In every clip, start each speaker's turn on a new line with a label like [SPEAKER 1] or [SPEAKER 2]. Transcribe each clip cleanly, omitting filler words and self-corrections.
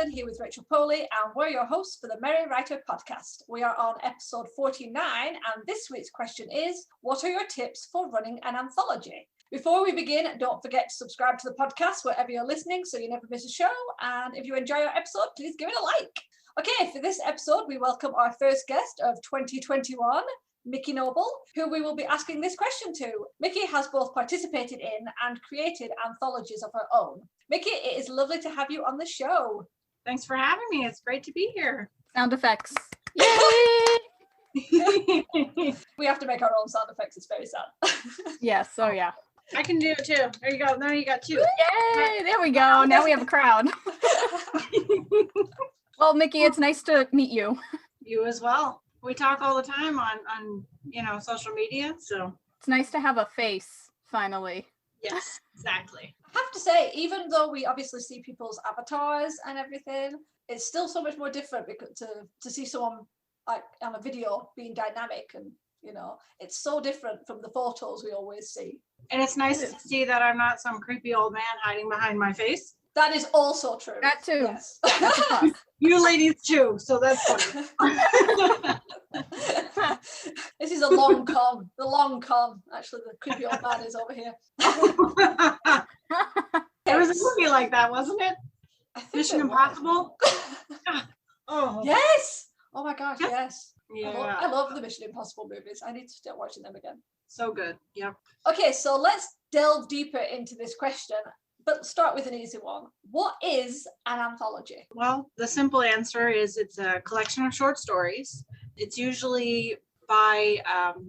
[SPEAKER 1] Nicholson here with Rachel Poley, and we're your hosts for the Merry Writer podcast. We are on episode 49, and this week's question is, what are your tips for running an anthology? Before we begin, don't forget to subscribe to the podcast wherever you're listening so you never miss a show, and if you enjoy our episode, please give it a like. Okay, for this episode, we welcome our first guest of 2021, Mikki Noble, who we will be asking this question to. Mikki has both participated in and created anthologies of her own. Mikki, it is lovely to have you on the show.
[SPEAKER 2] Thanks for having me. It's great to be here.
[SPEAKER 3] Sound effects. Yay!
[SPEAKER 1] We have to make our own sound effects. It's very sad.
[SPEAKER 3] Yes. Oh, yeah.
[SPEAKER 2] I can do it too. There you go. Now you got two.
[SPEAKER 3] Yay! There we go. Now we have a crowd. Well, Mikki, it's nice to meet you.
[SPEAKER 2] You as well. We talk all the time on social media, so
[SPEAKER 3] it's nice to have a face finally.
[SPEAKER 2] Yes, exactly.
[SPEAKER 1] I have to say, even though we obviously see people's avatars and everything, it's still so much more different because to see someone like on a video being dynamic, and it's so different from the photos we always see.
[SPEAKER 2] And it's nice to see that I'm not some creepy old man hiding behind my face.
[SPEAKER 1] That is also true.
[SPEAKER 3] That too.
[SPEAKER 1] Yes.
[SPEAKER 2] You ladies too, so that's funny.
[SPEAKER 1] This is a long con. The long con. Actually, the creepy old man is over here.
[SPEAKER 2] There was a movie like that, wasn't it? Mission Impossible.
[SPEAKER 1] Oh yes. Oh my gosh, yes.
[SPEAKER 2] Yeah.
[SPEAKER 1] I love the Mission Impossible movies. I need to start watching them again.
[SPEAKER 2] So good. Yep.
[SPEAKER 1] Okay, so let's delve deeper into this question. But start with an easy one. What is an anthology?
[SPEAKER 2] Well, the simple answer is it's a collection of short stories. It's usually by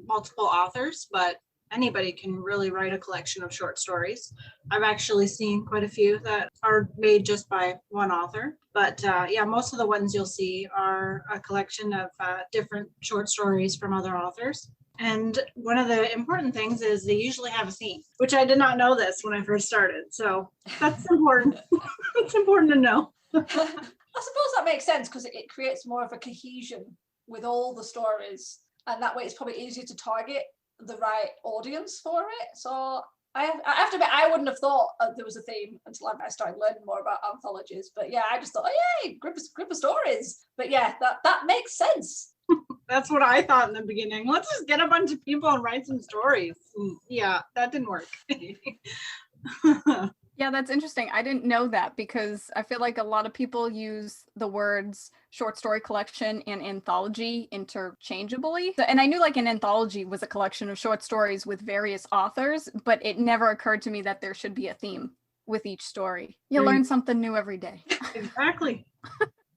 [SPEAKER 2] multiple authors, but anybody can really write a collection of short stories. I've actually seen quite a few that are made just by one author. But most of the ones you'll see are a collection of different short stories from other authors. And one of the important things is they usually have a theme, which I did not know this when I first started. So that's important. It's important to know.
[SPEAKER 1] I suppose that makes sense because it creates more of a cohesion with all the stories. And that way it's probably easier to target the right audience for it. So I have to admit, I wouldn't have thought there was a theme until I started learning more about anthologies. But yeah, I just thought, oh yay, group of stories. But yeah, that makes sense.
[SPEAKER 2] That's what I thought in the beginning. Let's just get a bunch of people and write some stories. Yeah, that didn't work.
[SPEAKER 3] Yeah, that's interesting. I didn't know that because I feel like a lot of people use the words short story collection and anthology interchangeably. And I knew like an anthology was a collection of short stories with various authors, but it never occurred to me that there should be a theme with each story. You learn something new every day.
[SPEAKER 2] Exactly.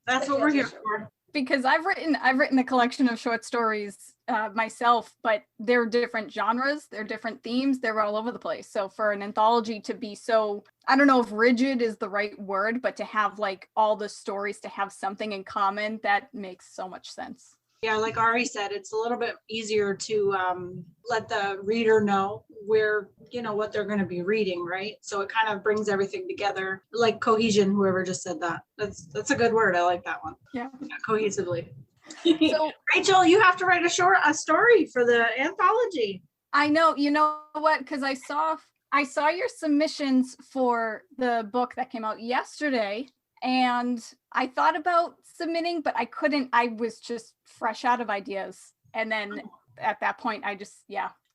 [SPEAKER 2] That's what we're here for.
[SPEAKER 3] Because I've written a collection of short stories myself, but they're different genres, they're different themes, they're all over the place. So for an anthology to be so, I don't know if rigid is the right word, but to have like all the stories to have something in common, that makes so much sense.
[SPEAKER 2] Yeah, like Ari said, it's a little bit easier to let the reader know where, what they're going to be reading, right? So it kind of brings everything together, like cohesion, whoever just said that. That's a good word. I like that one.
[SPEAKER 3] Yeah.
[SPEAKER 2] Cohesively.
[SPEAKER 3] So,
[SPEAKER 2] Rachel, you have to write a story for the anthology.
[SPEAKER 3] I know, you know what? Because I saw your submissions for the book that came out yesterday. And I thought about submitting, but I couldn't. I was just fresh out of ideas. And then at that point, maybe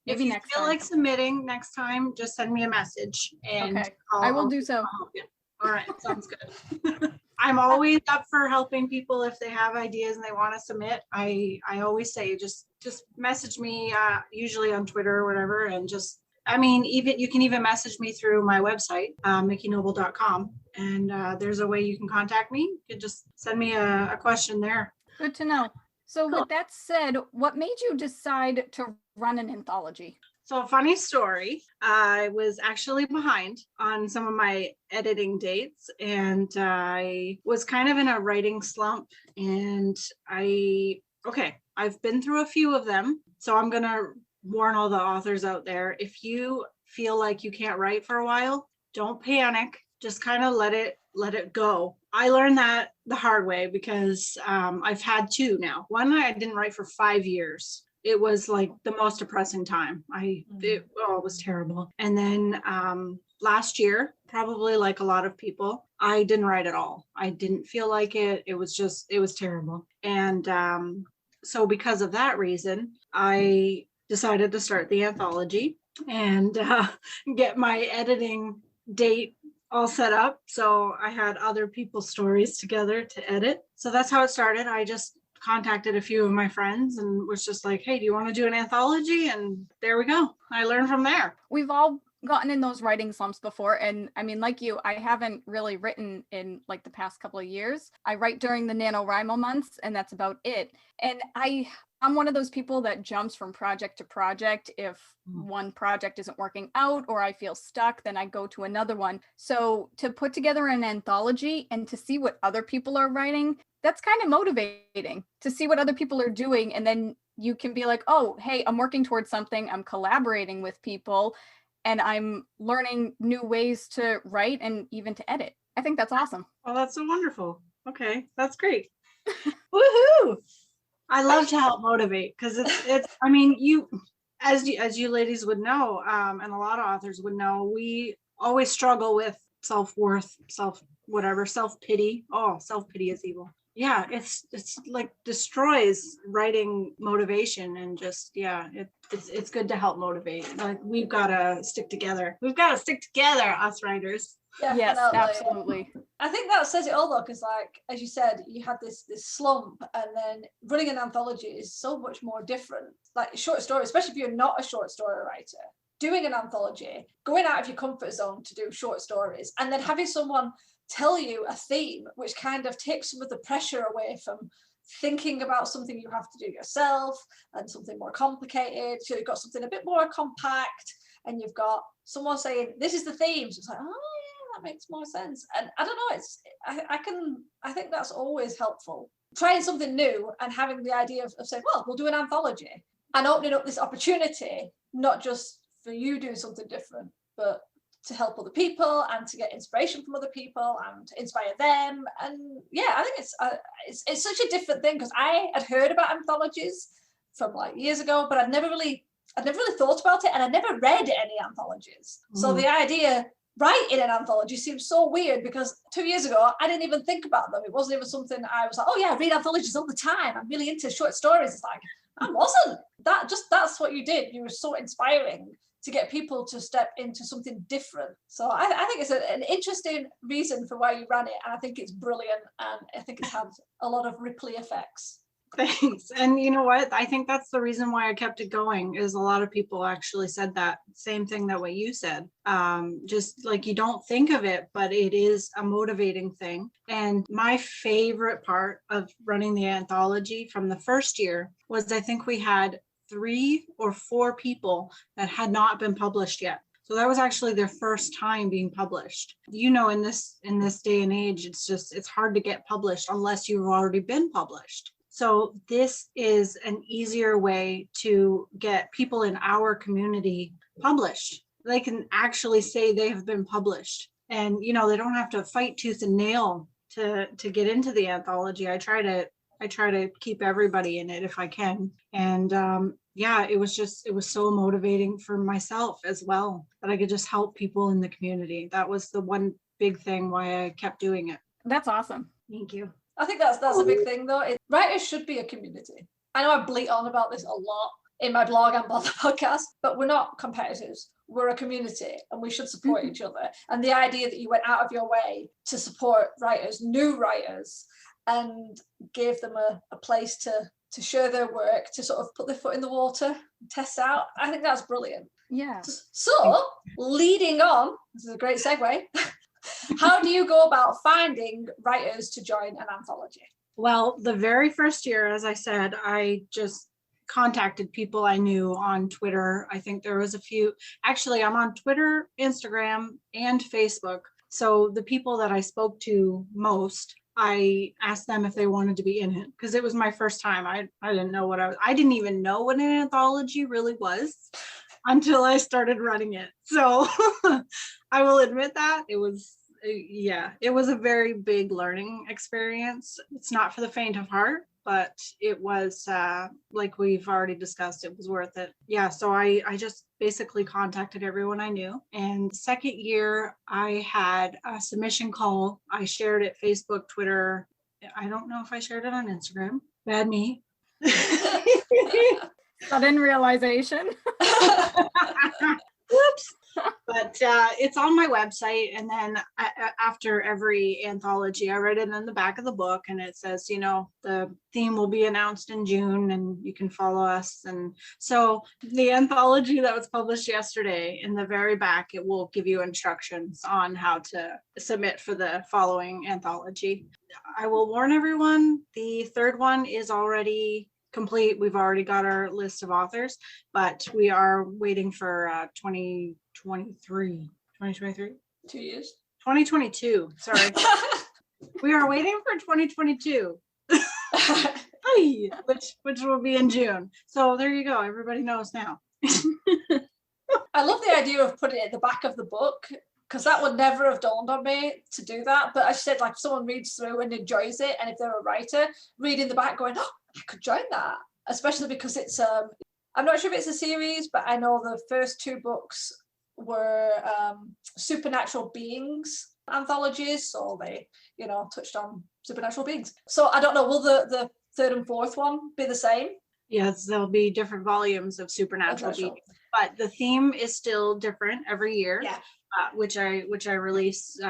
[SPEAKER 2] if you
[SPEAKER 3] next
[SPEAKER 2] feel
[SPEAKER 3] time.
[SPEAKER 2] like submitting next time, just send me a message and
[SPEAKER 3] okay. I will do so.
[SPEAKER 2] I'll help you. All right, sounds good. I'm always up for helping people if they have ideas and they want to submit. I always say just message me, usually on Twitter or whatever, and even you can even message me through my website, mikkinoble.com. And there's a way you can contact me. You can just send me a question there.
[SPEAKER 3] Good to know. So
[SPEAKER 2] Cool.
[SPEAKER 3] With that said, what made you decide to run an anthology?
[SPEAKER 2] So a funny story, I was actually behind on some of my editing dates and I was kind of in a writing slump and I've been through a few of them. So I'm going to warn all the authors out there. If you feel like you can't write for a while, don't panic. Just kind of let it go. I learned that the hard way because I've had two now. One I didn't write for 5 years. It was like the most depressing time. It was terrible. And then last year, probably like a lot of people, I didn't write at all. I didn't feel like it. It was terrible. And so because of that reason, I decided to start the anthology and get my editing date all set up. So I had other people's stories together to edit. So that's how it started. I just contacted a few of my friends and was just like, hey, do you want to do an anthology? And there we go. I learned from there.
[SPEAKER 3] We've all gotten in those writing slumps before. And I mean, like you, I haven't really written in like the past couple of years. I write during the NaNoWriMo months, and that's about it. And I'm one of those people that jumps from project to project. If one project isn't working out or I feel stuck, then I go to another one. So to put together an anthology and to see what other people are writing, that's kind of motivating to see what other people are doing. And then you can be like, oh, hey, I'm working towards something. I'm collaborating with people and I'm learning new ways to write and even to edit. I think that's awesome.
[SPEAKER 2] Oh, that's so wonderful. Okay, that's great. Woohoo! I love to help motivate because it's. I mean, as you ladies would know, and a lot of authors would know, we always struggle with self-worth, self-pity. Oh, self-pity is evil. Yeah, it's like destroys writing motivation and just it's good to help motivate. Like we've got to stick together. Us writers.
[SPEAKER 1] Definitely.
[SPEAKER 3] Yes, absolutely.
[SPEAKER 1] I think that says it all though, because like as you said, you had this slump, and then running an anthology is so much more different. Like short story, especially if you're not a short story writer, doing an anthology, going out of your comfort zone to do short stories, and then having someone tell you a theme which kind of takes some of the pressure away from thinking about something you have to do yourself and something more complicated. So you've got something a bit more compact, and you've got someone saying this is the theme. So it's like, oh yeah, that makes more sense. And I don't know, I think that's always helpful, trying something new and having the idea of saying, well, we'll do an anthology, and opening up this opportunity, not just for you doing something different, but to help other people and to get inspiration from other people and to inspire them. And yeah, I think it's such a different thing, because I had heard about anthologies from like years ago, but I'd never really thought about it, and I'd never read any anthologies. So the idea writing an anthology seems so weird, because 2 years ago I didn't even think about them. It wasn't even something I was like, oh yeah, I read anthologies all the time, I'm really into short stories. It's like, I wasn't. That's what you did. You were so inspiring to get people to step into something different. So I think it's an interesting reason for why you ran it, and I think it's brilliant, and I think it's had a lot of ripple effects.
[SPEAKER 2] Thanks. And you know what? I think that's the reason why I kept it going, is a lot of people actually said that same thing that what you said. Just like, you don't think of it, but it is a motivating thing. And my favorite part of running the anthology from the first year was, I think we had 3 or 4 people that had not been published yet. So that was actually their first time being published. You know, in this day and age, it's hard to get published unless you've already been published. So this is an easier way to get people in our community published. They can actually say they have been published, and you know, they don't have to fight tooth and nail to get into the anthology. I try to keep everybody in it if I can. And yeah, it was so motivating for myself as well, that I could just help people in the community. That was the one big thing why I kept doing it.
[SPEAKER 3] That's awesome.
[SPEAKER 2] Thank you.
[SPEAKER 1] I think that's a big thing though. Writers should be a community. I know I bleat on about this a lot in my blog and on the podcast, but we're not competitors. We're a community, and we should support each other. And the idea that you went out of your way to support writers, new writers, and gave them a place to share their work, to sort of put their foot in the water, test out, I think that's brilliant.
[SPEAKER 3] Yeah.
[SPEAKER 1] So leading on, this is a great segue. How do you go about finding writers to join an anthology?
[SPEAKER 2] Well, the very first year, as I said, I just contacted people I knew on Twitter. I think there was a few. Actually, I'm on Twitter, Instagram, and Facebook. So the people that I spoke to most, I asked them if they wanted to be in it, because it was my first time. I didn't know I didn't even know what an anthology really was until I started running it. So I will admit that it was a very big learning experience. It's not for the faint of heart. but it was like we've already discussed, it was worth it. Yeah, so I just basically contacted everyone I knew. And second year, I had a submission call. I shared it Facebook, Twitter. I don't know if I shared it on Instagram. Bad me.
[SPEAKER 3] Sudden realization.
[SPEAKER 2] Whoops. But it's on my website. And then after every anthology, I write it in the back of the book, and it says, you know, the theme will be announced in June and you can follow us. And so the anthology that was published yesterday, in the very back, it will give you instructions on how to submit for the following anthology. I will warn everyone, the third one is already complete. We've already got our list of authors, but we are waiting for 2023.
[SPEAKER 1] 2 years.
[SPEAKER 2] 2022. Sorry. We are waiting for 2022. which will be in June. So there you go. Everybody knows now.
[SPEAKER 1] I love the idea of putting it at the back of the book, because that would never have dawned on me to do that. But I said, like, if someone reads through and enjoys it, and if they're a writer, reading the back going, oh, I could join that, especially because it's I'm not sure if it's a series, but I know the first 2 books were supernatural beings anthologies, so they, you know, touched on supernatural beings. So I don't know, will the third and fourth one be the same?
[SPEAKER 2] Yes, there'll be different volumes of supernatural beings, but the theme is still different every year.
[SPEAKER 1] Yeah.
[SPEAKER 2] Which I release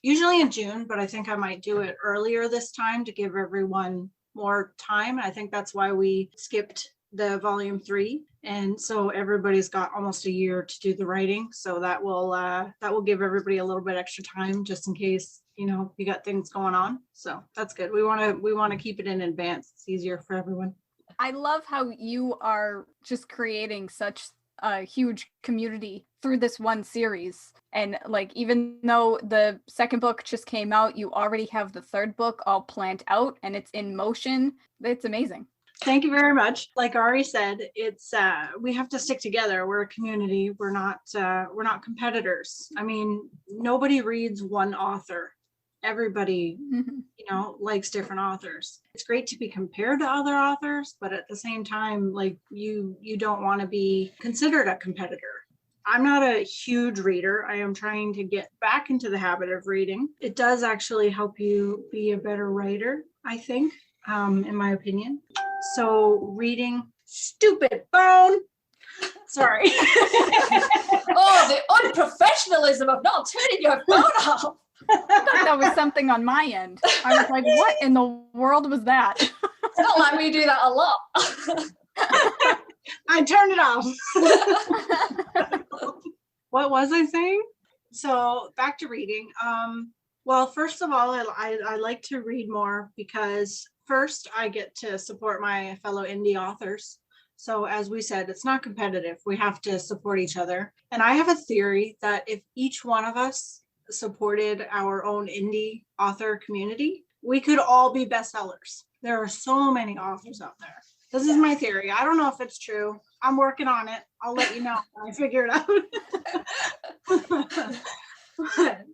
[SPEAKER 2] usually in June, but I think I might do it earlier this time to give everyone more time. I think that's why we skipped the volume 3, and so everybody's got almost a year to do the writing. So that will give everybody a little bit extra time, just in case, you know, you got things going on. So that's good. We want to keep it in advance. It's easier for everyone.
[SPEAKER 3] I love how you are just creating such a huge community through this one series. And like, even though the second book just came out, you already have the third book all planned out and it's in motion. It's amazing.
[SPEAKER 2] Thank you very much. Like Ari said, it's we have to stick together. We're a community. We're not competitors. I mean, nobody reads one author. Everybody, you know, likes different authors. It's great to be compared to other authors, but at the same time, like, you don't want to be considered a competitor. I'm not a huge reader. I am trying to get back into the habit of reading. It does actually help you be a better writer, I think, in my opinion. So reading, stupid phone. Sorry.
[SPEAKER 1] Oh, the unprofessionalism of not turning your phone off.
[SPEAKER 3] I thought that was something on my end. I was like, what in the world was that?
[SPEAKER 1] It's not like we do that a lot.
[SPEAKER 2] I turned it off. What was I saying? So back to reading. Well, first of all, I like to read more because first I get to support my fellow indie authors. So as we said, it's not competitive. We have to support each other. And I have a theory that if each one of us supported our own indie author community, we could all be bestsellers. There are so many authors out there. This is my theory. I don't know if it's true. I'm working on it. I'll let you know when I figure it out.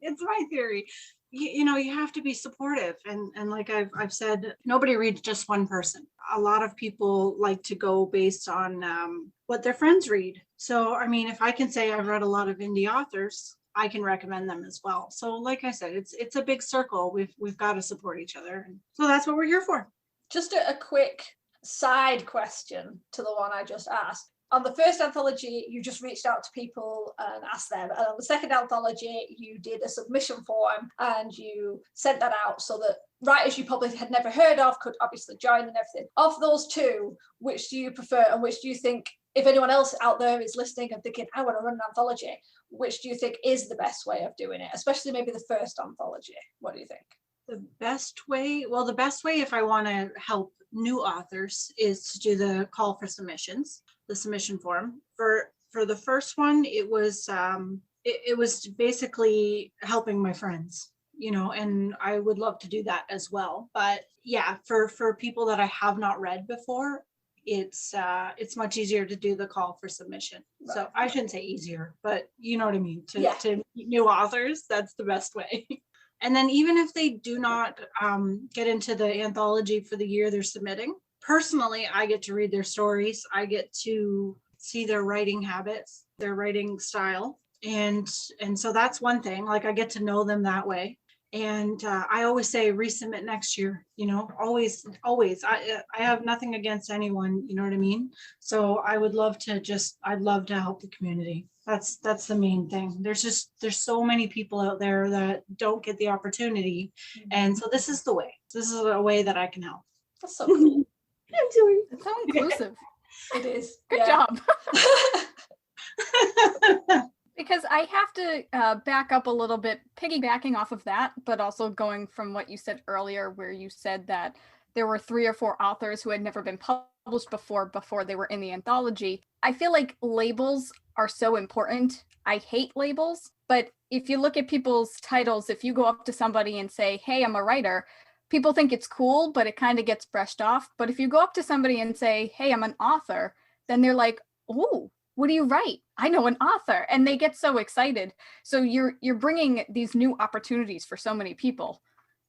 [SPEAKER 2] It's my theory. You know, you have to be supportive. And like I've said, nobody reads just one person. A lot of people like to go based on what their friends read. So, I mean, if I can say I've read a lot of indie authors, I can recommend them as well. So like I said, it's a big circle. We've got to support each other. And so that's what we're here for.
[SPEAKER 1] Just a quick side question to the one I just asked. On the first anthology, you just reached out to people and asked them. And on the second anthology, you did a submission form and you sent that out so that writers you probably had never heard of could obviously join and everything. Of those two, which do you prefer, and which do you think, if anyone else out there is listening and thinking, I want to run an anthology, which do you think is the best way of doing it? Especially maybe the first anthology. What do you think?
[SPEAKER 2] The best way, well, the best way if I want to help new authors is to do the call for submissions, the submission form. For the first one, it was basically helping my friends, you know, and I would love to do that as well. But yeah, for people that I have not read before, it's much easier to do the call for submission. Right. So I shouldn't say easier, but you know what I mean. To meet new authors, that's the best way. And then even if they do not get into the anthology for the year they're submitting, personally, I get to read their stories. I get to see their writing habits, their writing style. And so that's one thing, like I get to know them that way. And I always say resubmit next year, always. I have nothing against anyone, you know what I mean? So I would love to I'd love to help the community. That's the main thing. There's so many people out there that don't get the opportunity. And so this is the way. This is a way that I can help.
[SPEAKER 1] That's so cool.
[SPEAKER 3] It's so inclusive.
[SPEAKER 1] It is.
[SPEAKER 3] Good job. Because I have to back up a little bit, piggybacking off of that, but also going from what you said earlier, where you said that there were 3 or 4 authors who had never been published before they were in the anthology. I feel like labels are so important. I hate labels, but if you look at people's titles, if you go up to somebody and say, hey, I'm a writer, people think it's cool, but it kind of gets brushed off. But if you go up to somebody and say, hey, I'm an author, then they're like, oh, what do you write? I know an author. And they get so excited. So you're bringing these new opportunities for so many people.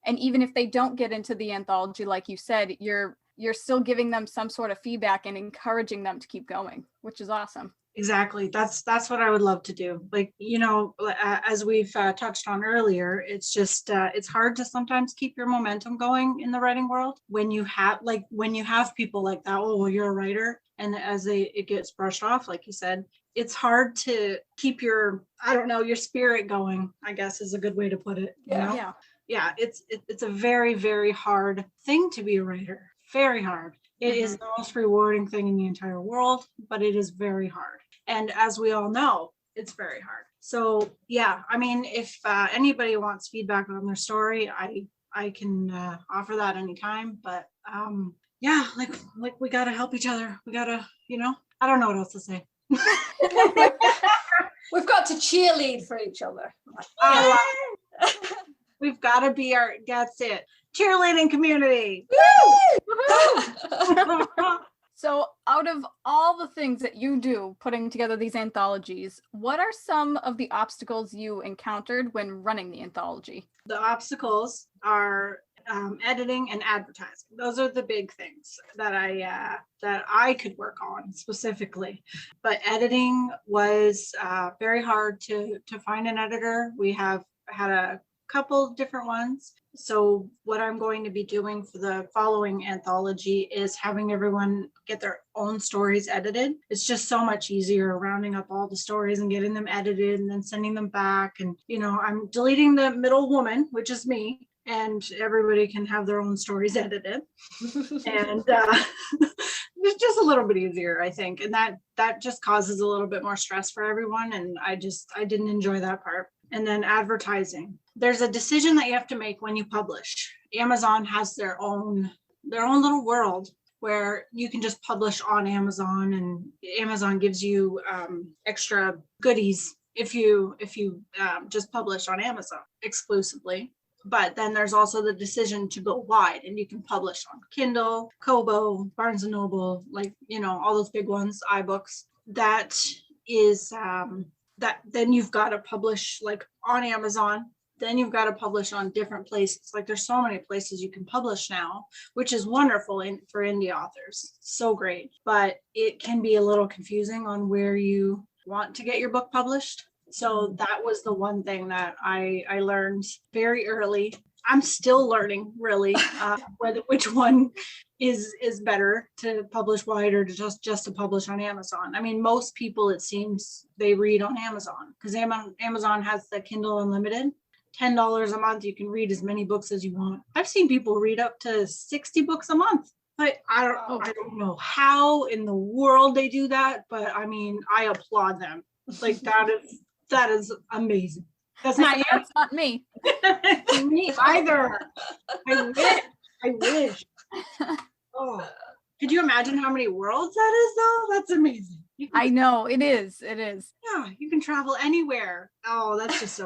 [SPEAKER 3] And even if they don't get into the anthology, like you said, you're still giving them some sort of feedback and encouraging them to keep going, which is awesome.
[SPEAKER 2] Exactly. That's what I would love to do. Like, as we've touched on earlier, it's just, it's hard to sometimes keep your momentum going in the writing world when you have people like that, oh, well, you're a writer. And as it gets brushed off, like you said, it's hard to keep your spirit going, I guess is a good way to put it.
[SPEAKER 1] Yeah.
[SPEAKER 2] Yeah. It's a very, very hard thing to be a writer. Very hard. It is the most rewarding thing in the entire world, but it is very hard. And as we all know, it's very hard. So yeah, I mean, if anybody wants feedback on their story, I can offer that anytime. But yeah, like we gotta help each other. We gotta, I don't know what else to say.
[SPEAKER 1] We've got to cheerlead for each other.
[SPEAKER 2] We've got to be that's it. Cheerleading community.
[SPEAKER 3] So out of all the things that you do putting together these anthologies, what are some of the obstacles you encountered when running the anthology?
[SPEAKER 2] The obstacles are editing and advertising. Those are the big things that I could work on specifically. But editing was very hard to find an editor. We have had a couple different ones. So what I'm going to be doing for the following anthology is having everyone get their own stories edited. It's just so much easier rounding up all the stories and getting them edited and then sending them back. And, I'm deleting the middle woman, which is me, and everybody can have their own stories edited. And it's just a little bit easier, I think. And that just causes a little bit more stress for everyone. And I didn't enjoy that part. And then advertising. There's a decision that you have to make when you publish. Amazon has their own little world where you can just publish on Amazon, and Amazon gives you extra goodies if you just publish on Amazon exclusively. But then there's also the decision to go wide, and you can publish on Kindle, Kobo, Barnes and Noble, all those big ones, iBooks. That is that then you've got to publish on Amazon. Then you've got to publish on different places. There's so many places you can publish now, which is wonderful for indie authors. So great. But it can be a little confusing on where you want to get your book published. So that was the one thing that I learned very early. I'm still learning, really, which one is better to publish wide or to just to publish on Amazon. I mean, most people, it seems, they read on Amazon because Amazon has the Kindle Unlimited. $10 a month, you can read as many books as you want. I've seen people read up to 60 books a month. But I don't know how in the world they do that. But I mean, I applaud them. That is amazing. That's not you.
[SPEAKER 3] That's not me.
[SPEAKER 2] Me either. I wish. Oh, could you imagine how many worlds that is, though? That's amazing.
[SPEAKER 3] I know it is.
[SPEAKER 2] Yeah, you can travel anywhere. Oh, that's just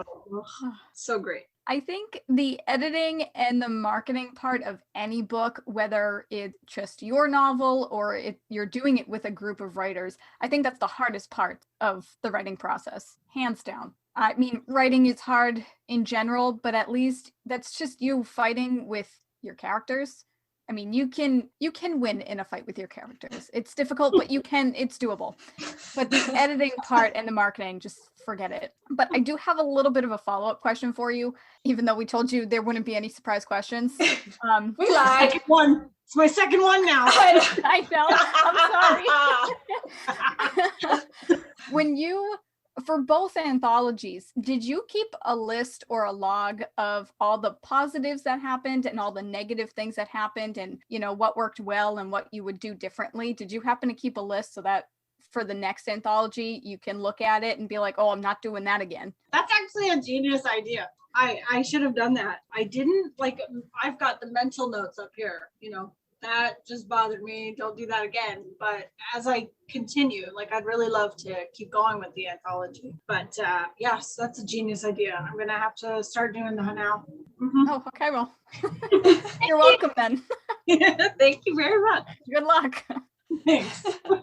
[SPEAKER 2] so great.
[SPEAKER 3] I think the editing and the marketing part of any book, whether it's just your novel or you're doing it with a group of writers, I think that's the hardest part of the writing process, hands down. I mean, writing is hard in general, but at least that's just you fighting with your characters. I mean, you can win in a fight with your characters. It's difficult, but it's doable. But the editing part and the marketing, just forget it. But I do have a little bit of a follow-up question for you, even though we told you there wouldn't be any surprise questions.
[SPEAKER 1] We lied.
[SPEAKER 2] Second one. It's my second one now.
[SPEAKER 3] I know. I'm sorry. For both anthologies, did you keep a list or a log of all the positives that happened and all the negative things that happened, and what worked well and what you would do differently? Did you happen to keep a list so that for the next anthology you can look at it and be like, oh, I'm not doing that again?
[SPEAKER 2] That's actually a genius idea. I should have done that. I didn't. I've got the mental notes up here, that just bothered me. Don't do that again. But as I continue, I'd really love to keep going with the anthology. But yes, that's a genius idea. I'm going to have to start doing that now. Mm-hmm.
[SPEAKER 3] Oh, okay. Well, you're welcome then.
[SPEAKER 2] Thank you very much.
[SPEAKER 3] Good luck.
[SPEAKER 2] Thanks.
[SPEAKER 1] I'm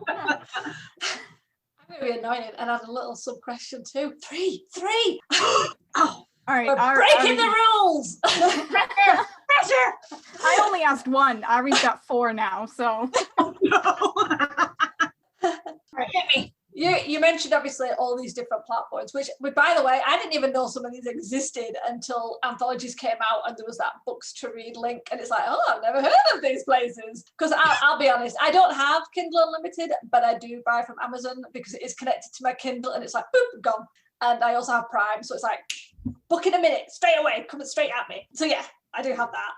[SPEAKER 1] going to be annoyed and add a little sub question too. Three. Oh,
[SPEAKER 3] all right.
[SPEAKER 1] We're breaking the rules.
[SPEAKER 2] Pressure.
[SPEAKER 3] I only asked one. Ari's got 4 now, so.
[SPEAKER 2] Oh, no. All right, hit me.
[SPEAKER 1] You mentioned obviously all these different platforms, which by the way, I didn't even know some of these existed until Anthologies came out and there was that books to read link, and it's like, oh, I've never heard of these places. Because I'll be honest, I don't have Kindle Unlimited, but I do buy from Amazon because it is connected to my Kindle and it's like, boop, gone. And I also have Prime, so it's like, book in a minute, straight away, coming straight at me. So yeah, I do have that.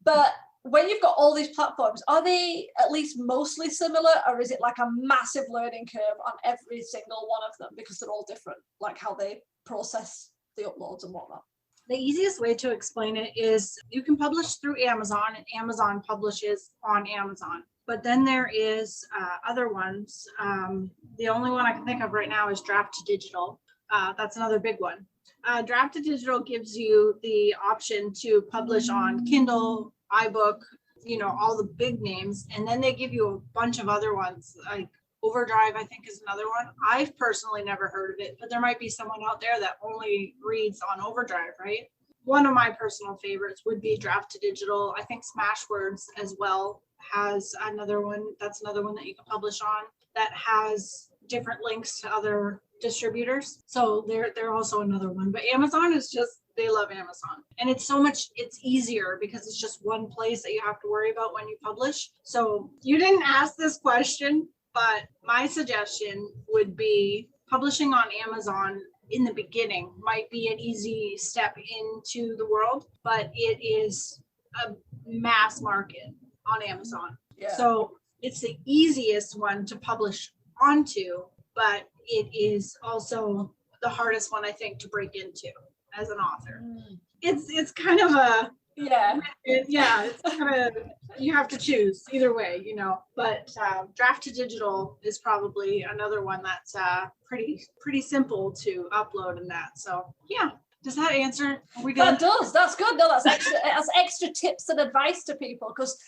[SPEAKER 1] But when you've got all these platforms, are they at least mostly similar, or is it like a massive learning curve on every single one of them because they're all different, like how they process the uploads and whatnot?
[SPEAKER 2] The easiest way to explain it is you can publish through Amazon, and Amazon publishes on Amazon. But then there is other ones. The only one I can think of right now is Draft to Digital. That's another big one. Draft to Digital gives you the option to publish on Kindle, iBook, all the big names, and then they give you a bunch of other ones, like Overdrive, I think, is another one. I've personally never heard of it, but there might be someone out there that only reads on Overdrive, right? One of my personal favorites would be Draft to Digital. I think Smashwords as well has another one. That's another one that you can publish on that has different links to other distributors. So they're also another one. But Amazon is just, they love Amazon. And it's easier because it's just one place that you have to worry about when you publish. So you didn't ask this question, but my suggestion would be publishing on Amazon in the beginning might be an easy step into the world, but it is a mass market on Amazon.
[SPEAKER 1] Yeah.
[SPEAKER 2] So it's the easiest one to publish onto, but it is also the hardest one, I think, to break into as an author. It's kind of a, it's kind of, you have to choose either way, but Draft to Digital is probably another one that's pretty simple to upload in that. So yeah. Does that answer? Are we good?
[SPEAKER 1] That does. That's good. No, that's extra tips and advice to people, because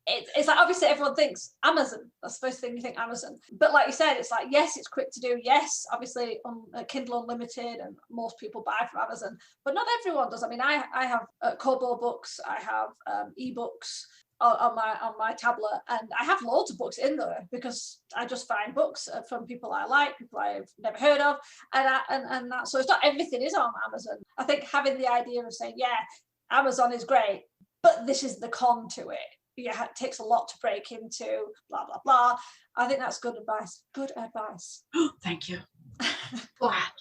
[SPEAKER 1] it's like, obviously everyone thinks Amazon. That's the first thing you think, Amazon. But like you said, it's like, yes, it's quick to do. Yes, obviously on Kindle Unlimited, and most people buy from Amazon, but not everyone does. I mean, I have Kobo books. I have ebooks on my tablet, and I have loads of books in there because I just find books from people I like, people I've never heard of, and that. So it's not everything is on Amazon. I think having the idea of saying, yeah, Amazon is great, but this is the con to it. Yeah, it takes a lot to break into, blah, blah, blah. I think that's good advice. Good advice.
[SPEAKER 2] Thank you.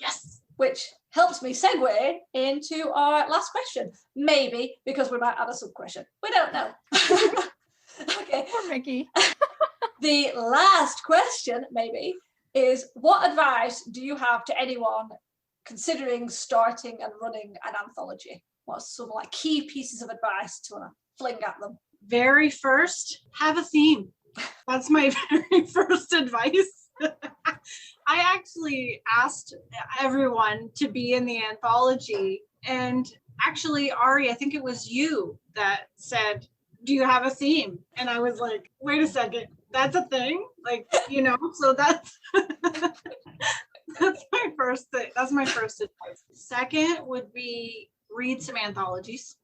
[SPEAKER 2] Yes.
[SPEAKER 1] Which helps me segue into our last question. Maybe because we might add a sub-question. We don't know. Okay.
[SPEAKER 3] Poor Mikki.
[SPEAKER 1] The last question, maybe, is what advice do you have to anyone considering starting and running an anthology? What's some key pieces of advice to want to fling at them?
[SPEAKER 2] Very first, have a theme. That's my very first advice. I actually asked everyone to be in the anthology, and actually, Ari, I think it was you that said, do you have a theme? And I was like, wait a second, that's a thing? So that's That's my first thing. That's my first advice. Second would be read some anthologies.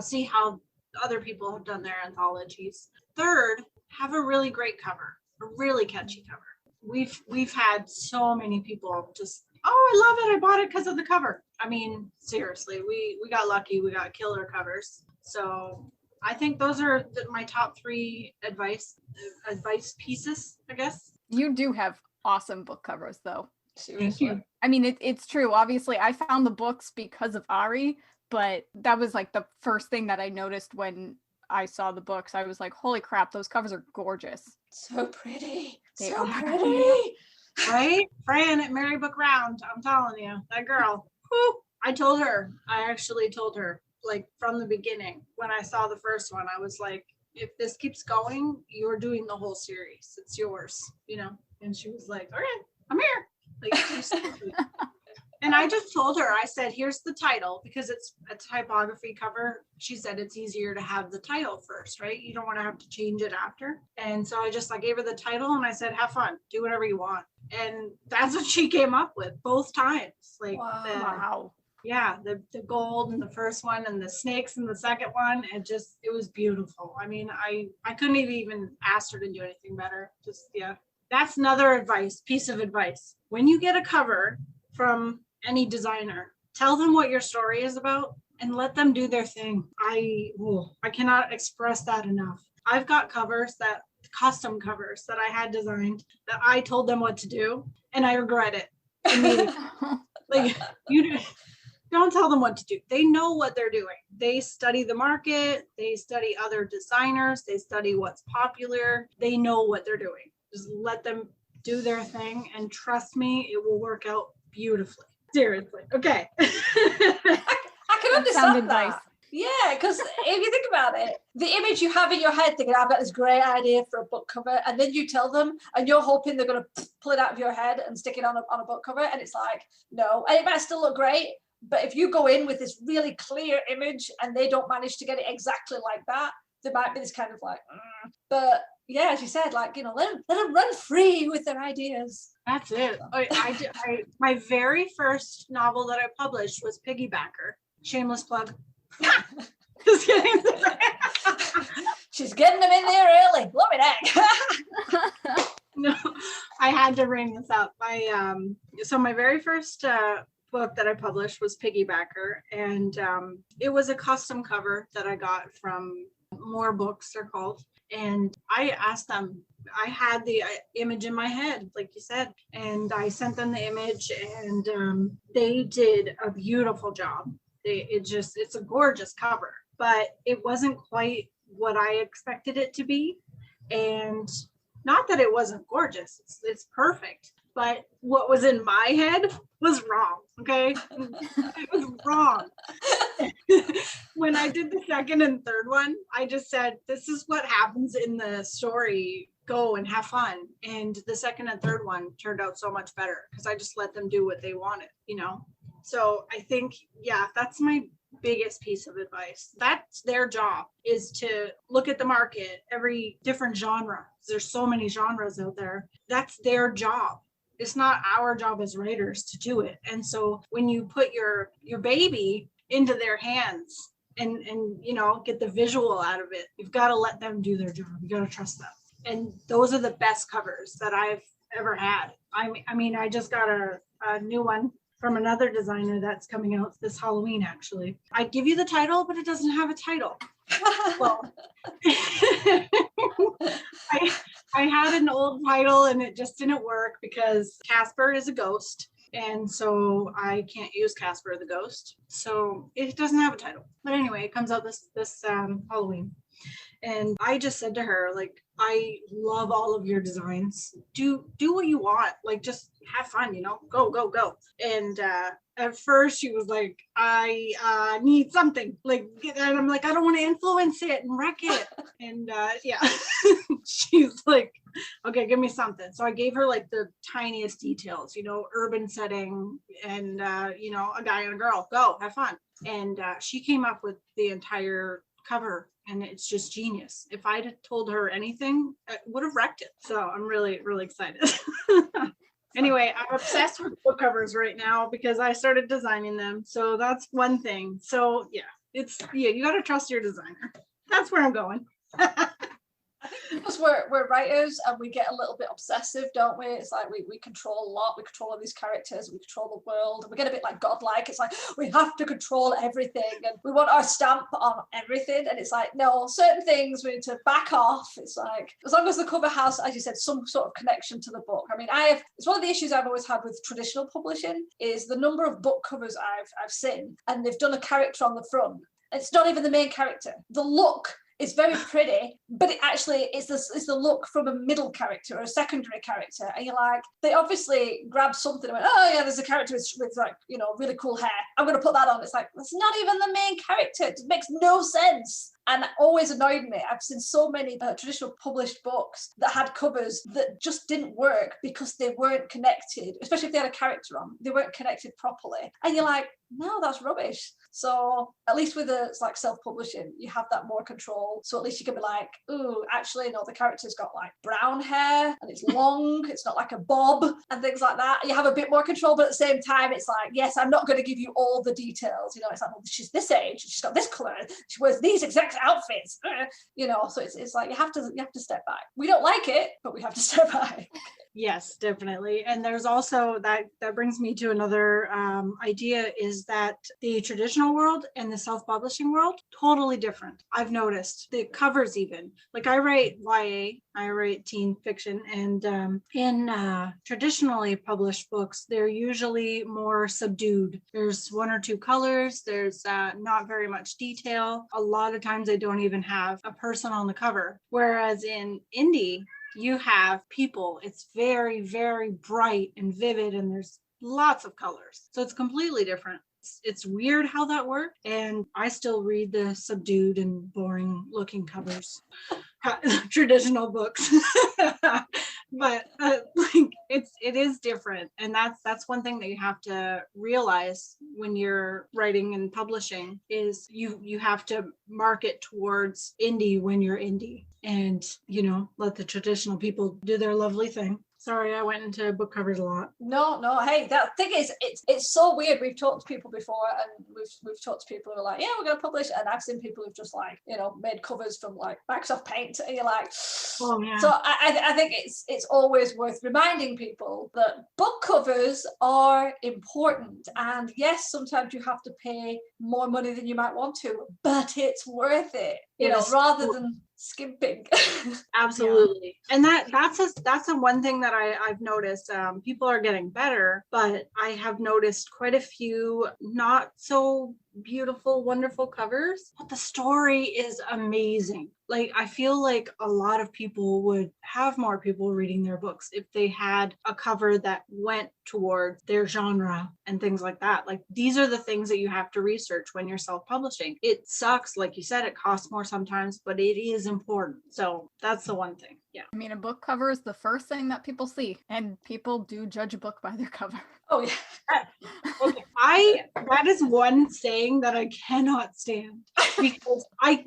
[SPEAKER 2] See how other people have done their anthologies. Third, have a really great cover, a really catchy cover. We've had so many people just, oh, I love it. I bought it because of the cover. I mean, seriously, we got lucky. We got killer covers. So I think those are my top 3 advice pieces, I guess.
[SPEAKER 3] You do have awesome book covers, though.
[SPEAKER 2] Seriously. Thank you.
[SPEAKER 3] I mean, it's true. Obviously, I found the books because of Ari, but that was like the first thing that I noticed when I saw the books. I was like, holy crap, those covers are gorgeous.
[SPEAKER 1] So pretty.
[SPEAKER 3] They
[SPEAKER 1] so
[SPEAKER 3] are.
[SPEAKER 1] pretty.
[SPEAKER 2] Right? Fran at Merry Book Round. I'm telling you, that girl. Whew. I actually told her, like, from the beginning, when I saw the first one, I was like, if this keeps going, you're doing the whole series. It's yours, you know? And she was like, all right, I'm here. Like, and I just told her, I said, here's the title, because it's a typography cover. She said it's easier to have the title first, right? You don't want to have to change it after. And so I gave her the title and I said, have fun, do whatever you want. And that's what she came up with both times. Like,
[SPEAKER 3] wow.
[SPEAKER 2] Yeah, the gold in the first one and the snakes in the second one. It was beautiful. I mean, I couldn't have even asked her to do anything better. Just, yeah. That's another piece of advice. When you get a cover from any designer, tell them what your story is about and let them do their thing. I cannot express that enough. I've got custom covers that I had designed that I told them what to do, and I regret it immediately. Like, you don't tell them what to do. They know what they're doing. They study the market. They study other designers. They study what's popular. They know what they're doing. Just let them do their thing, and trust me, it will work out beautifully. Seriously. Okay.
[SPEAKER 1] I can understand that. Yeah, because if you think about it, the image you have in your head thinking, I've got this great idea for a book cover, and then you tell them and you're hoping they're going to pull it out of your head and stick it on a book cover, and it's like, no, and it might still look great, but if you go in with this really clear image and they don't manage to get it exactly like that, there might be this kind of like, but yeah, as you said, like, you know, let them run free with their ideas.
[SPEAKER 2] That's it. My very first novel that I published was Piggybacker. Shameless plug. Just kidding.
[SPEAKER 1] She's getting them in there early. Blow it out.
[SPEAKER 2] No, I had to bring this up. So my very first book that I published was Piggybacker, and it was a custom cover that I got from More Books, they're called. And I asked them, I had the image in my head, like you said, and I sent them the image, and they did a beautiful job. It's a gorgeous cover, but it wasn't quite what I expected it to be. And not that it wasn't gorgeous, it's perfect, but what was in my head was wrong. Okay. It was wrong. When I did the second and third one, I just said, this is what happens in the story. Go and have fun. And the second and third one turned out so much better because I just let them do what they wanted, you know? So I think, yeah, that's my biggest piece of advice. That's their job, is to look at the market, every different genre. There's so many genres out there. That's their job. It's not our job as writers to do it. And so when you put your baby into their hands and you know, get the visual out of it, you've got to let them do their job. You got to trust them. And those are the best covers that I've ever had. I mean, I just got a new one from another designer that's coming out this Halloween, actually. I give you the title, but it doesn't have a title. Well, I had an old title and it just didn't work because Casper is a ghost. And so I can't use Casper the ghost. So it doesn't have a title. But anyway, it comes out this Halloween. And I just said to her, like, I love all of your designs. Do what you want. Like, just have fun, you know, go. And at first she was like, I need something. Like, and I'm like, I don't want to influence it and wreck it. And yeah, she's like, okay, give me something. So I gave her like the tiniest details, you know, urban setting and, you know, a guy and a girl, go have fun. And she came up with the entire cover, and it's just genius. If I'd told her anything, I would have wrecked it. So I'm really, really excited. Anyway, I'm obsessed with book covers right now because I started designing them. So that's one thing. So yeah, you got to trust your designer. That's where I'm going.
[SPEAKER 1] Because we're writers and we get a little bit obsessive, don't we? It's like we control a lot. We control all these characters. We control the world. And we get a bit like godlike. It's like we have to control everything and we want our stamp on everything. And it's like, no, certain things we need to back off. It's like, as long as the cover has, as you said, some sort of connection to the book. I mean, it's one of the issues I've always had with traditional publishing is the number of book covers I've seen, and they've done a character on the front. It's not even the main character. The look is very pretty, but it actually is the look from a middle character or a secondary character. And you're like, they obviously grabbed something and went, oh yeah, there's a character with like, you know, really cool hair. I'm going to put that on. It's like, that's not even the main character. It makes no sense. And it always annoyed me. I've seen so many traditional published books that had covers that just didn't work because they weren't connected, especially if they had a character on. They weren't connected properly. And you're like, no, that's rubbish. So at least with like self-publishing, you have that more control. So at least you can be like, ooh, actually, no, the character's got like brown hair and it's long. It's not like a bob and things like that. You have a bit more control, but at the same time, it's like, yes, I'm not going to give you all the details. You know, it's like, well, she's this age, she's got this color, she wears these exact outfits. You know, so it's like you have to step back. We don't like it, but we have to step back.
[SPEAKER 2] Yes, definitely. And there's also that brings me to another idea, is that the traditional world and the self-publishing world, totally different. I've noticed the covers even. Like I write YA, I write teen fiction, and in traditionally published books, they're usually more subdued. There's one or two colors, there's not very much detail. A lot of times they don't even have a person on the cover. Whereas in indie, you have people. It's very, very bright and vivid, and there's lots of colors. So it's completely different. It's weird how that worked. And I still read the subdued and boring looking covers, traditional books. But like it is different. And that's one thing that you have to realize when you're writing and publishing is you have to market towards indie when you're indie, and you know, let the traditional people do their lovely thing. Sorry, I went into book covers a lot.
[SPEAKER 1] No. Hey, that thing is, it's so weird. We've talked to people before, and we've talked to people who are like, yeah, we're going to publish. And I've seen people who've just like, you know, made covers from like Microsoft Paint, and you're like,
[SPEAKER 2] oh yeah.
[SPEAKER 1] So I think it's always worth reminding people that book covers are important. And yes, sometimes you have to pay more money than you might want to, but it's worth it. You know, rather than skimping.
[SPEAKER 2] Absolutely. Yeah. And that's a one thing that I've noticed. People are getting better, but I have noticed quite a few not so beautiful, wonderful covers, but the story is amazing. Like, I feel like a lot of people would have more people reading their books if they had a cover that went towards their genre and things like that. Like, these are the things that you have to research when you're self-publishing. It sucks, like you said, it costs more sometimes, but it is important. So that's the one thing. Yeah.
[SPEAKER 3] I mean, a book cover is the first thing that people see, and people do judge a book by their cover.
[SPEAKER 1] Oh yeah.
[SPEAKER 2] Okay. That is one saying that I cannot stand, because I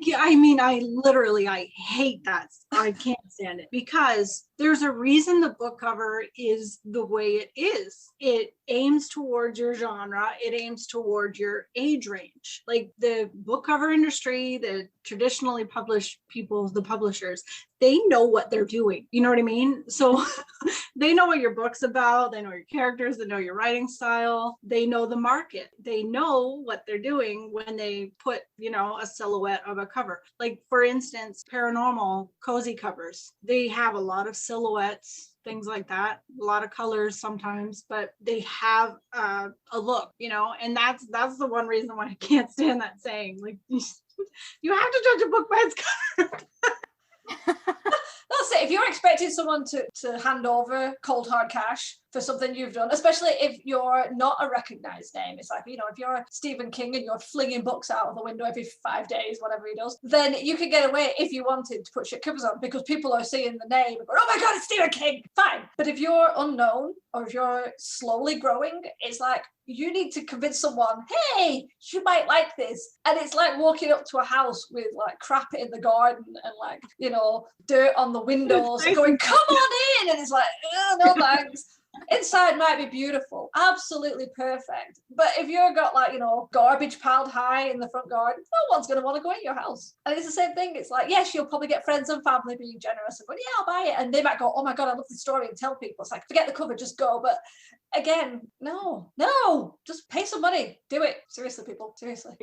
[SPEAKER 2] hate that. I can't stand it, because there's a reason the book cover is the way it is. It aims towards your genre. It aims towards your age range. Like, the book cover industry, the traditionally published people, the publishers, they know what they're doing. You know what I mean? So they know what your book's about. They know your characters. They know your writing style. They know the market. They know what they're doing when they put, you know, a silhouette of a cover. Like, for instance, paranormal cozy covers. They have a lot of silhouettes, things like that, a lot of colors sometimes, but they have a look, you know, and that's the one reason why I can't stand that saying. Like, you have to judge a book by its cover.
[SPEAKER 1] That's it. If you're expecting someone to hand over cold hard cash for something you've done, especially if you're not a recognized name, it's like, you know, if you're Stephen King and you're flinging books out of the window every 5 days, whatever he does, then you could get away if you wanted to put shit covers on because people are seeing the name and going, oh my God, it's Stephen King. Fine. But if you're unknown or if you're slowly growing, it's like, you need to convince someone, hey, you might like this. And it's like walking up to a house with like crap in the garden and like, you know, dirt on the windows and going, come on in. And it's like, oh, no thanks. Inside might be beautiful, absolutely perfect. But if you've got like, garbage piled high in the front garden, no one's going to want to go in your house. And it's the same thing. It's like, yes, you'll probably get friends and family being generous and going, yeah, I'll buy it. And they might go, oh my God, I love the story, and tell people. It's like, forget the cover, just go. But again, no, just pay some money. Do it. Seriously, people, seriously.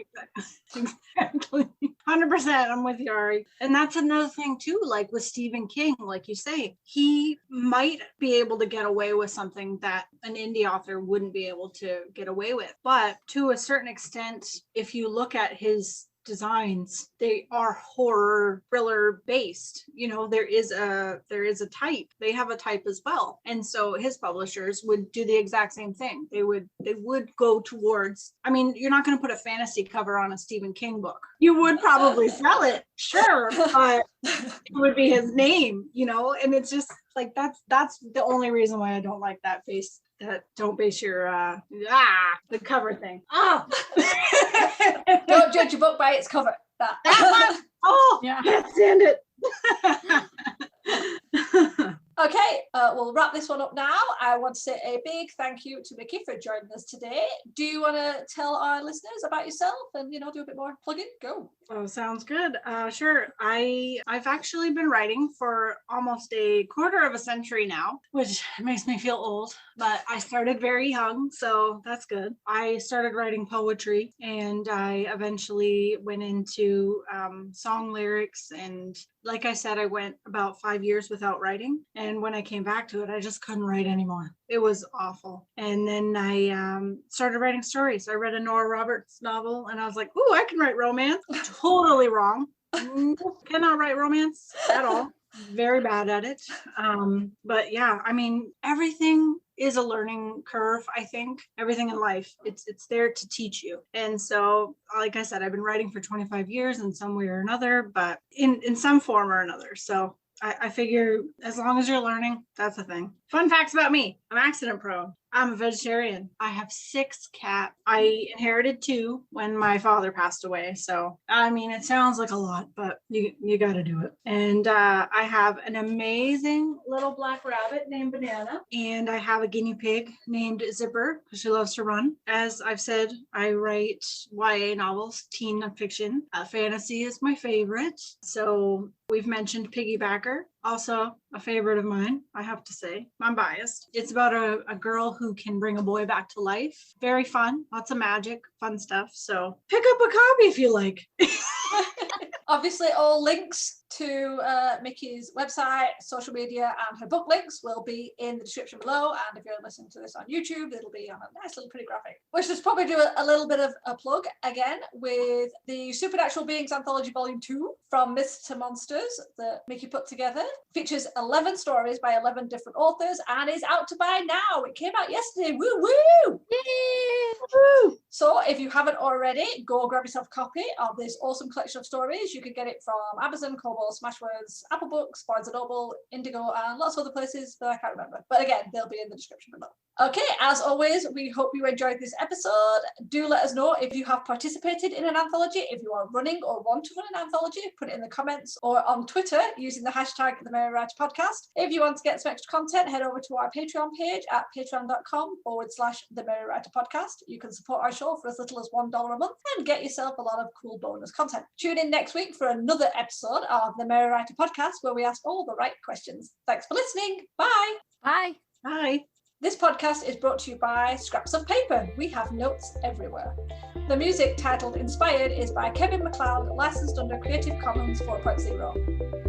[SPEAKER 2] Exactly. 100%. I'm with you, Ari. And that's another thing too, like with Stephen King, like you say, he might be able to get away with something that an indie author wouldn't be able to get away with. But to a certain extent, if you look at his designs, they are horror thriller based. There is a type. They have a type as well. And so his publishers would do the exact same thing. They would go towards, you're not going to put a fantasy cover on a Stephen King book. You would probably sell it, sure, but it would be his name, and it's just like that's the only reason why I don't like that face. Don't base your the cover thing.
[SPEAKER 1] Don't judge a book by its cover. That
[SPEAKER 2] one. Oh, yeah. Can't stand it.
[SPEAKER 1] Okay, we'll wrap this one up now. I want to say a big thank you to Mikki for joining us today. Do you want to tell our listeners about yourself and, do a bit more plugging? Go.
[SPEAKER 2] Oh, sounds good. Sure. I've actually been writing for almost a quarter of a century now, which makes me feel old, but I started very young, so that's good. I started writing poetry, and I eventually went into song lyrics, and like I said, I went about 5 years without writing. And when I came back to it, I just couldn't write anymore. It was awful. And then I started writing stories. I read a Nora Roberts novel, and I was like, ooh, I can write romance. Totally wrong. Cannot write romance at all. Very bad at it. But yeah, everything is a learning curve. I think everything in life, it's there to teach you. And so, like I said, I've been writing for 25 years in some way or another, but in some form or another. So I figure as long as you're learning, that's the thing. Fun facts about me. I'm accident prone. I'm a vegetarian. I have 6 cats. I inherited 2 when my father passed away. So, it sounds like a lot, but you got to do it. And I have an amazing little black rabbit named Banana. And I have a guinea pig named Zipper because she loves to run. As I've said, I write YA novels, teen fiction. Fantasy is my favorite. So we've mentioned Piggybacker. Also a favorite of mine, I have to say. I'm biased. It's about a girl who can bring a boy back to life. Very fun. Lots of magic, fun stuff. So pick up a copy if you like.
[SPEAKER 1] Obviously, all links to Mikki's website, social media, and her book links will be in the description below. And if you're listening to this on YouTube, it'll be on a nice little pretty graphic. We should probably do a little bit of a plug again with the Supernatural Beings Anthology Volume 2, From Myths to Monsters, that Mikki put together. Features 11 stories by 11 different authors and is out to buy now. It came out yesterday. Woo woo! Yay! Woo! So if you haven't already, go grab yourself a copy of this awesome collection of stories. You can get it from Amazon, Kobo, Smashwords, Apple Books, Barnes & Noble, Indigo, and lots of other places that I can't remember. But again, they'll be in the description below. Okay, as always, we hope you enjoyed this episode. Do let us know if you have participated in an anthology, if you are running or want to run an anthology, put it in the comments or on Twitter using the hashtag The Merry Writer Podcast. If you want to get some extra content, head over to our Patreon page at patreon.com/The Merry Writer Podcast. You can support our show for as little as $1 a month and get yourself a lot of cool bonus content. Tune in next week for another episode of The Merry Writer Podcast where we ask all the right questions. Thanks for listening. Bye.
[SPEAKER 3] Bye.
[SPEAKER 2] Bye.
[SPEAKER 1] This podcast is brought to you by Scraps of Paper. We have notes everywhere. The music titled Inspired is by Kevin MacLeod, licensed under Creative Commons 4.0.